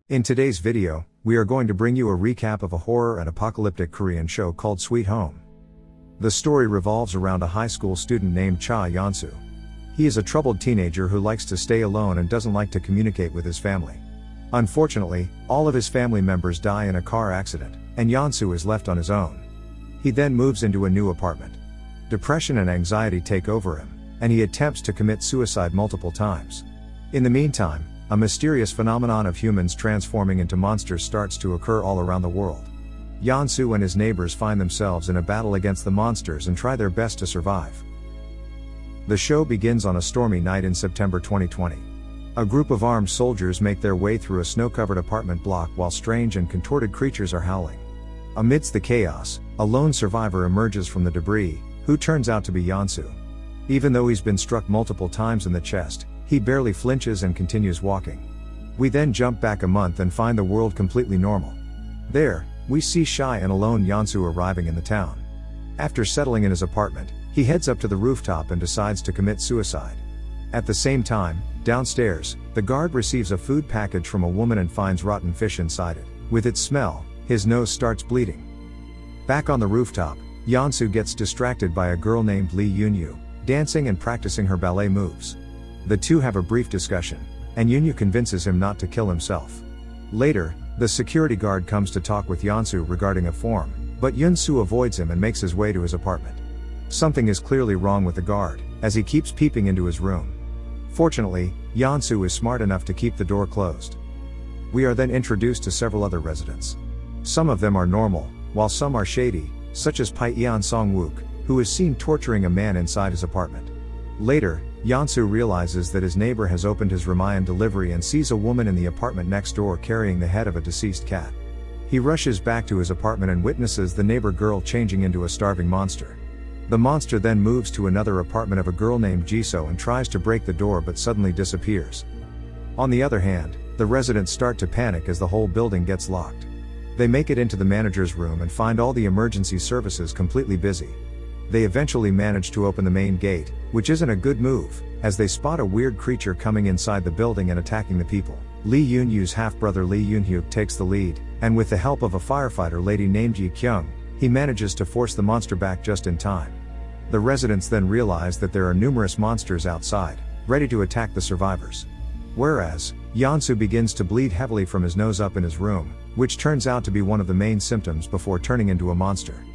In today's video, we are going to bring you a recap of a horror and apocalyptic Korean show called Sweet Home. The story revolves around a high school student named Cha Yeon-soo. He is a troubled teenager who likes to stay alone and doesn't like to communicate with his family. Unfortunately, all of his family members die in a car accident, and Yeon-soo is left on his own. He then moves into a new apartment. Depression and anxiety take over him, and he attempts to commit suicide multiple times. In the meantime, a mysterious phenomenon of humans transforming into monsters starts to occur all around the world. Yeon-soo and his neighbors find themselves in a battle against the monsters and try their best to survive. The show begins on a stormy night in September 2020. A group of armed soldiers make their way through a snow-covered apartment block while strange and contorted creatures are howling. Amidst the chaos, a lone survivor emerges from the debris, who turns out to be Yeon-soo. Even though he's been struck multiple times in the chest, he barely flinches and continues walking. We then jump back a month and find the world completely normal. There, we see shy and alone Yeon-soo arriving in the town. After settling in his apartment, he heads up to the rooftop and decides to commit suicide. At the same time, downstairs, the guard receives a food package from a woman and finds rotten fish inside it. With its smell, his nose starts bleeding. Back on the rooftop, Yeon-soo gets distracted by a girl named Lee Yoon-yu, dancing and practicing her ballet moves. The two have a brief discussion, and Yoon-yu convinces him not to kill himself. Later, the security guard comes to talk with Yeon-soo regarding a form, but Yeon-soo avoids him and makes his way to his apartment. Something is clearly wrong with the guard, as he keeps peeping into his room. Fortunately, Yeon-soo is smart enough to keep the door closed. We are then introduced to several other residents. Some of them are normal, while some are shady, such as Paeon Song-wook, who is seen torturing a man inside his apartment. Later, Yeon-soo realizes that his neighbor has opened his Ramayan delivery and sees a woman in the apartment next door carrying the head of a deceased cat. He rushes back to his apartment and witnesses the neighbor girl changing into a starving monster. The monster then moves to another apartment of a girl named Jisoo and tries to break the door but suddenly disappears. On the other hand, the residents start to panic as the whole building gets locked. They make it into the manager's room and find all the emergency services completely busy. They eventually manage to open the main gate, which isn't a good move, as they spot a weird creature coming inside the building and attacking the people. Lee Yoon-yu's half-brother Lee Yoon-hyuk takes the lead, and with the help of a firefighter lady named Ji-kyung, he manages to force the monster back just in time. The residents then realize that there are numerous monsters outside, ready to attack the survivors. Whereas, Yeon-soo begins to bleed heavily from his nose up in his room, which turns out to be one of the main symptoms before turning into a monster.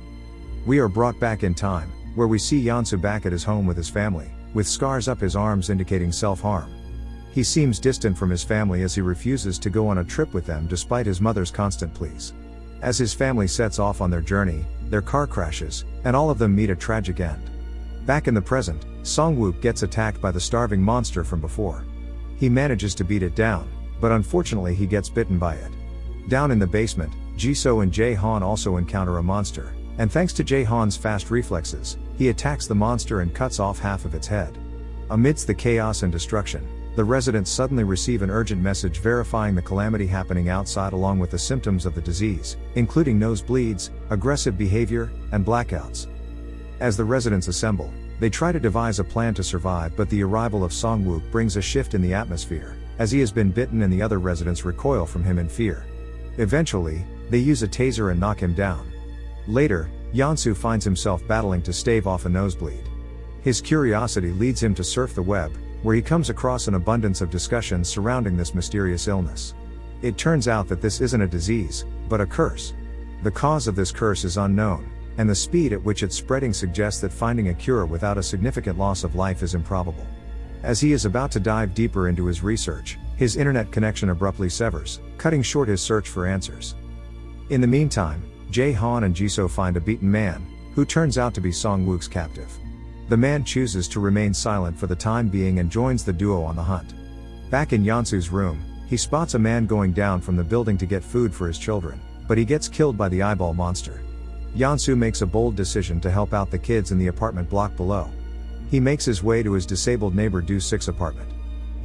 We are brought back in time, where we see Yeon-soo back at his home with his family, with scars up his arms indicating self-harm. He seems distant from his family as he refuses to go on a trip with them despite his mother's constant pleas. As his family sets off on their journey, their car crashes, and all of them meet a tragic end. Back in the present, Song-wook gets attacked by the starving monster from before. He manages to beat it down, but unfortunately he gets bitten by it. Down in the basement, Jisoo and Jae-han also encounter a monster. And thanks to Jae-han's fast reflexes, he attacks the monster and cuts off half of its head. Amidst the chaos and destruction, the residents suddenly receive an urgent message verifying the calamity happening outside along with the symptoms of the disease, including nosebleeds, aggressive behavior, and blackouts. As the residents assemble, they try to devise a plan to survive, but the arrival of Song-wook brings a shift in the atmosphere, as he has been bitten and the other residents recoil from him in fear. Eventually, they use a taser and knock him down. Later, Yeon-soo finds himself battling to stave off a nosebleed. His curiosity leads him to surf the web, where he comes across an abundance of discussions surrounding this mysterious illness. It turns out that this isn't a disease, but a curse. The cause of this curse is unknown, and the speed at which it's spreading suggests that finding a cure without a significant loss of life is improbable. As he is about to dive deeper into his research, his internet connection abruptly severs, cutting short his search for answers. In the meantime, Jae-han and Jisoo find a beaten man, who turns out to be Song-wook's captive. The man chooses to remain silent for the time being and joins the duo on the hunt. Back in Yeon-soo's room, he spots a man going down from the building to get food for his children, but he gets killed by the eyeball monster. Yeon-soo makes a bold decision to help out the kids in the apartment block below. He makes his way to his disabled neighbor Do-sik's apartment.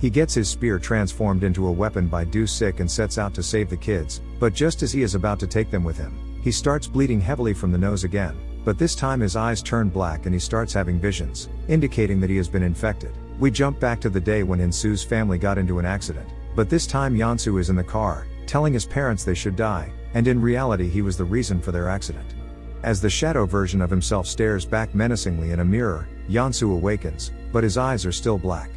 He gets his spear transformed into a weapon by Do-sik and sets out to save the kids, but just as he is about to take them with him, he starts bleeding heavily from the nose again, but this time his eyes turn black and he starts having visions, indicating that he has been infected. We jump back to the day when In-soo's family got into an accident, but this time Yeon-soo is in the car, telling his parents they should die, and in reality he was the reason for their accident. As the shadow version of himself stares back menacingly in a mirror, Yeonsu awakens, but his eyes are still black.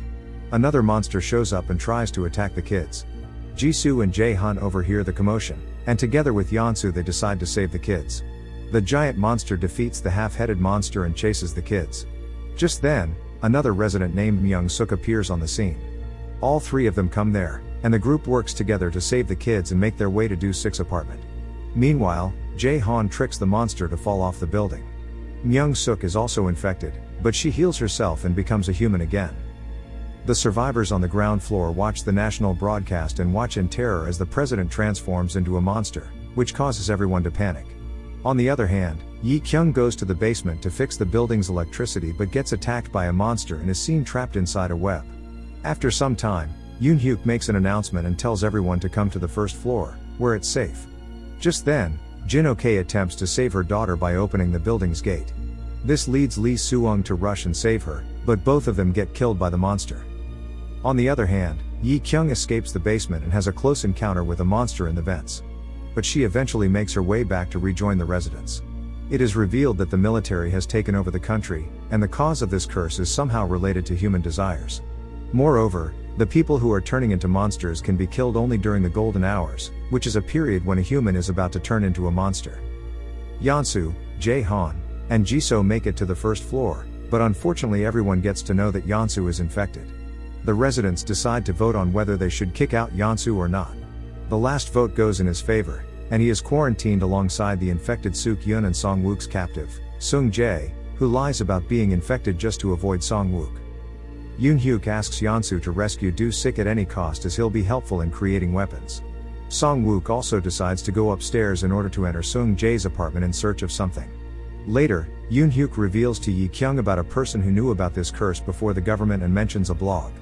Another monster shows up and tries to attack the kids. Jisoo and Jae-hun overhear the commotion, and together with Yeonsu they decide to save the kids. The giant monster defeats the half-headed monster and chases the kids. Just then, another resident named Myung-suk appears on the scene. All three of them come there, and the group works together to save the kids and make their way to Do-6's apartment. Meanwhile, Jae-hun tricks the monster to fall off the building. Myung-suk is also infected, but she heals herself and becomes a human again. The survivors on the ground floor watch the national broadcast and watch in terror as the president transforms into a monster, which causes everyone to panic. On the other hand, Yi-kyung goes to the basement to fix the building's electricity but gets attacked by a monster and is seen trapped inside a web. After some time, Yoon-hyuk makes an announcement and tells everyone to come to the first floor, where it's safe. Just then, Jin-ok attempts to save her daughter by opening the building's gate. This leads Lee Soo-ung to rush and save her, but both of them get killed by the monster. On the other hand, Yi-kyung escapes the basement and has a close encounter with a monster in the vents. But she eventually makes her way back to rejoin the residents. It is revealed that the military has taken over the country, and the cause of this curse is somehow related to human desires. Moreover, the people who are turning into monsters can be killed only during the golden hours, which is a period when a human is about to turn into a monster. Yeonsu, Jae-hun, and Jisoo make it to the first floor, but unfortunately everyone gets to know that Yeonsu is infected. The residents decide to vote on whether they should kick out Yeonsu or not. The last vote goes in his favor, and he is quarantined alongside the infected Suk-yeon and Song-wook's captive, Sung-jae, who lies about being infected just to avoid Song-wook. Yoon-hyuk asks Yeonsu to rescue Do-sik at any cost as he'll be helpful in creating weapons. Song-wook also decides to go upstairs in order to enter Sung-jae's apartment in search of something. Later, Yoon-hyuk reveals to Yi-kyung about a person who knew about this curse before the government and mentions a blog.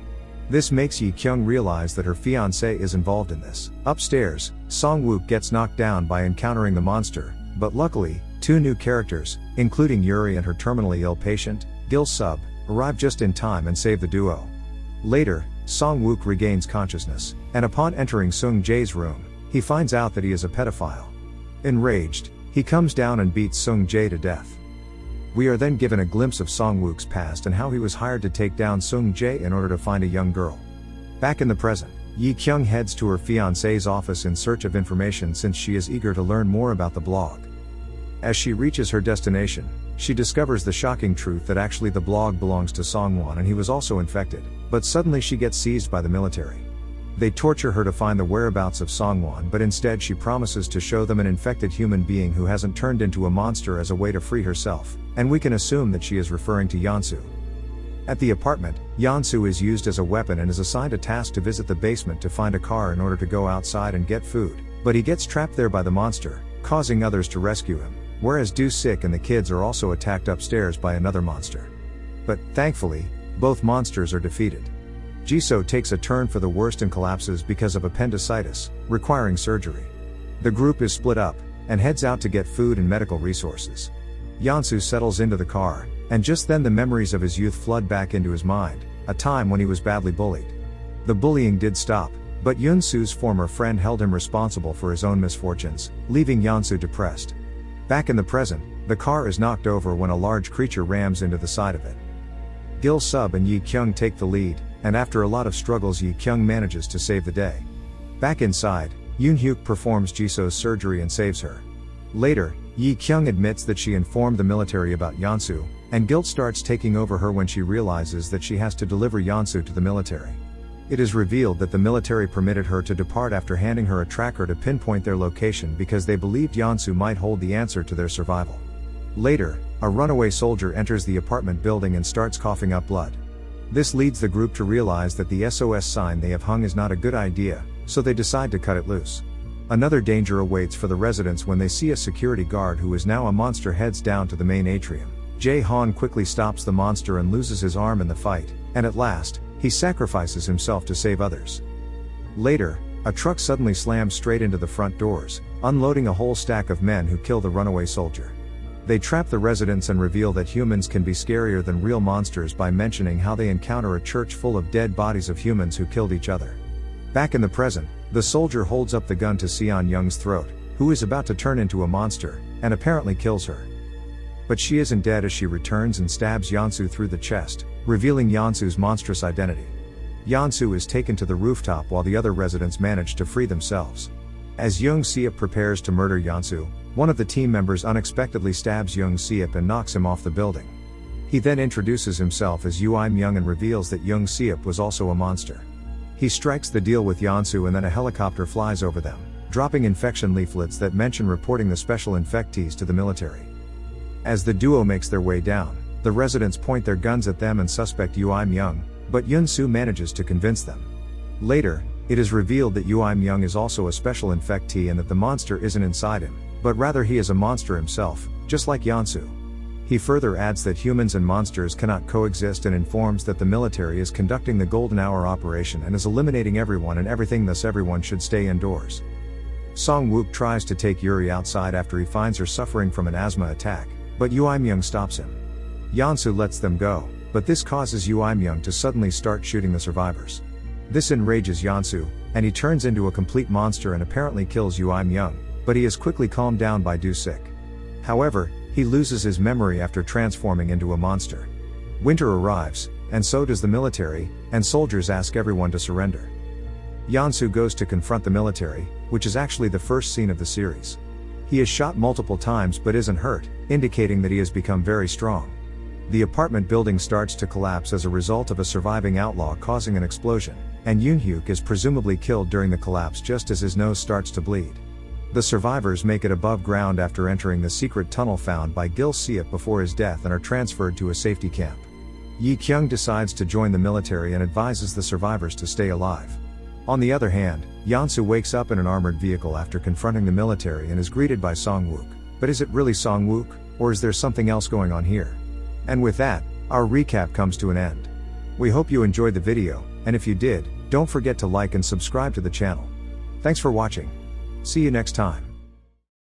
This makes Yi-kyung realize that her fiancé is involved in this. Upstairs, Song-wook gets knocked down by encountering the monster, but luckily, two new characters, including Yuri and her terminally ill patient, Gil-sub, arrive just in time and save the duo. Later, Song-wook regains consciousness, and upon entering Sung-jae's room, he finds out that he is a pedophile. Enraged, he comes down and beats Sung-jae to death. We are then given a glimpse of Song-wook's past and how he was hired to take down Sung-jae in order to find a young girl. Back in the present, Yi-kyung heads to her fiancé's office in search of information since she is eager to learn more about the blog. As she reaches her destination, she discovers the shocking truth that actually the blog belongs to Song-won and he was also infected, but suddenly she gets seized by the military. They torture her to find the whereabouts of Song-won, but instead she promises to show them an infected human being who hasn't turned into a monster as a way to free herself, and we can assume that she is referring to Yeonsu. At the apartment, Yeonsu is used as a weapon and is assigned a task to visit the basement to find a car in order to go outside and get food, but he gets trapped there by the monster, causing others to rescue him, whereas Do-sik and the kids are also attacked upstairs by another monster. But, thankfully, both monsters are defeated. Jisoo takes a turn for the worst and collapses because of appendicitis, requiring surgery. The group is split up, and heads out to get food and medical resources. Yeonsu settles into the car, and just then the memories of his youth flood back into his mind, a time when he was badly bullied. The bullying did stop, but Yeonsu's former friend held him responsible for his own misfortunes, leaving Yeonsu depressed. Back in the present, the car is knocked over when a large creature rams into the side of it. Gil-sub and Yi-kyung take the lead, and after a lot of struggles Yi-kyung manages to save the day. Back inside, Yoon-hyuk performs Jisoo's surgery and saves her. Later, Yi-kyung admits that she informed the military about Yeonsu, and guilt starts taking over her when she realizes that she has to deliver Yeonsu to the military. It is revealed that the military permitted her to depart after handing her a tracker to pinpoint their location because they believed Yeonsu might hold the answer to their survival. Later, a runaway soldier enters the apartment building and starts coughing up blood. This leads the group to realize that the SOS sign they have hung is not a good idea, so they decide to cut it loose. Another danger awaits for the residents when they see a security guard who is now a monster heads down to the main atrium. Jae-hun quickly stops the monster and loses his arm in the fight, and at last, he sacrifices himself to save others. Later, a truck suddenly slams straight into the front doors, unloading a whole stack of men who kill the runaway soldier. They trap the residents and reveal that humans can be scarier than real monsters by mentioning how they encounter a church full of dead bodies of humans who killed each other. Back in the present, the soldier holds up the gun to Seon Young's throat, who is about to turn into a monster, and apparently kills her. But she isn't dead as she returns and stabs Yeonsu through the chest, revealing Yeonsu's monstrous identity. Yeonsu is taken to the rooftop while the other residents manage to free themselves. As Young Seop prepares to murder Yeonsu, one of the team members unexpectedly stabs Young Seop and knocks him off the building. He then introduces himself as Yoo Im-young and reveals that Young Seop was also a monster. He strikes the deal with Yeonsu and then a helicopter flies over them, dropping infection leaflets that mention reporting the special infectees to the military. As the duo makes their way down, the residents point their guns at them and suspect Yoo Im-young, but Yoon-soo manages to convince them. Later, it is revealed that Yoo Im-young is also a special infectee and that the monster isn't inside him, but rather he is a monster himself, just like Yeonsu. He further adds that humans and monsters cannot coexist and informs that the military is conducting the Golden Hour operation and is eliminating everyone and everything, thus everyone should stay indoors. Song-wook tries to take Yuri outside after he finds her suffering from an asthma attack, but Yoo Im-young stops him. Yeonsu lets them go, but this causes Yoo Im-young to suddenly start shooting the survivors. This enrages Yeonsu, and he turns into a complete monster and apparently kills Yoo Im-young, but he is quickly calmed down by Do-sik. However, he loses his memory after transforming into a monster. Winter arrives, and so does the military, and soldiers ask everyone to surrender. Yeonsu goes to confront the military, which is actually the first scene of the series. He is shot multiple times but isn't hurt, indicating that he has become very strong. The apartment building starts to collapse as a result of a surviving outlaw causing an explosion, and Yoon-hyuk is presumably killed during the collapse just as his nose starts to bleed. The survivors make it above ground after entering the secret tunnel found by Gil Seop before his death and are transferred to a safety camp. Yi Kyung decides to join the military and advises the survivors to stay alive. On the other hand, Yeonsu wakes up in an armored vehicle after confronting the military and is greeted by Song-wook. But is it really Song-wook, or is there something else going on here? And with that, our recap comes to an end. We hope you enjoyed the video, and if you did, don't forget to like and subscribe to the channel. Thanks for watching. See you next time.